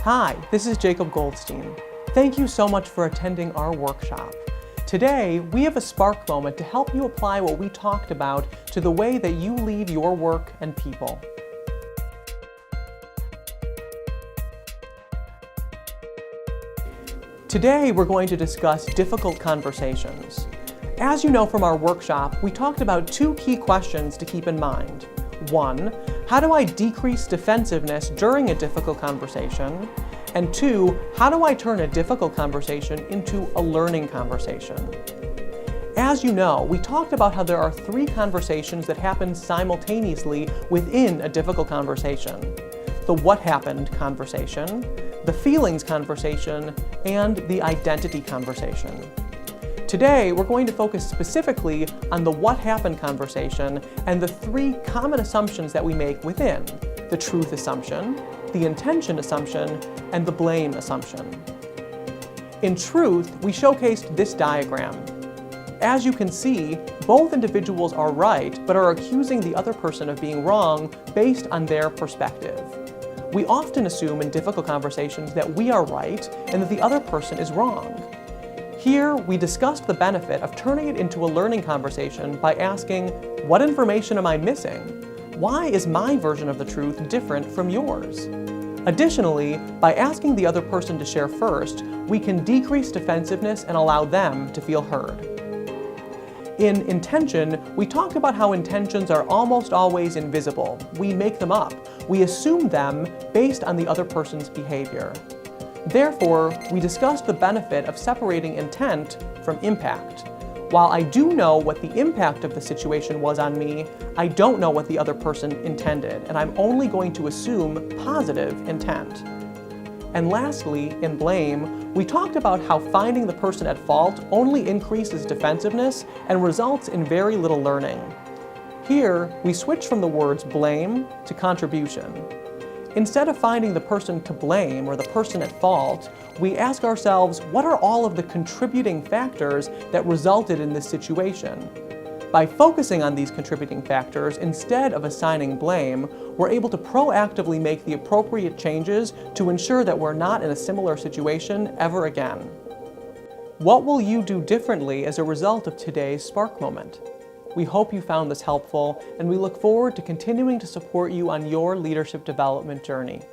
Hi, this is Jacob Goldstein. Thank you so much for attending our workshop. Today, we have a spark moment to help you apply what we talked about to the way that you lead your work and people. Today, we're going to discuss difficult conversations. As you know from our workshop, we talked about two key questions to keep in mind. One, how do I decrease defensiveness during a difficult conversation? And two, how do I turn a difficult conversation into a learning conversation? As you know, we talked about how there are three conversations that happen simultaneously within a difficult conversation. The what happened conversation, the feelings conversation, and the identity conversation. Today, we're going to focus specifically on the what happened conversation and the three common assumptions that we make within: the truth assumption, the intention assumption, and the blame assumption. In truth, we showcased this diagram. As you can see, both individuals are right, but are accusing the other person of being wrong based on their perspective. We often assume in difficult conversations that we are right and that the other person is wrong. Here, we discussed the benefit of turning it into a learning conversation by asking, what information am I missing? Why is my version of the truth different from yours? Additionally, by asking the other person to share first, we can decrease defensiveness and allow them to feel heard. In intention, we talked about how intentions are almost always invisible. We make them up. We assume them based on the other person's behavior. Therefore, we discussed the benefit of separating intent from impact. While I do know what the impact of the situation was on me, I don't know what the other person intended, and I'm only going to assume positive intent. And lastly, in blame, we talked about how finding the person at fault only increases defensiveness and results in very little learning. Here, we switch from the words blame to contribution. Instead of finding the person to blame or the person at fault, we ask ourselves, what are all of the contributing factors that resulted in this situation? By focusing on these contributing factors instead of assigning blame, we're able to proactively make the appropriate changes to ensure that we're not in a similar situation ever again. What will you do differently as a result of today's spark moment? We hope you found this helpful, and we look forward to continuing to support you on your leadership development journey.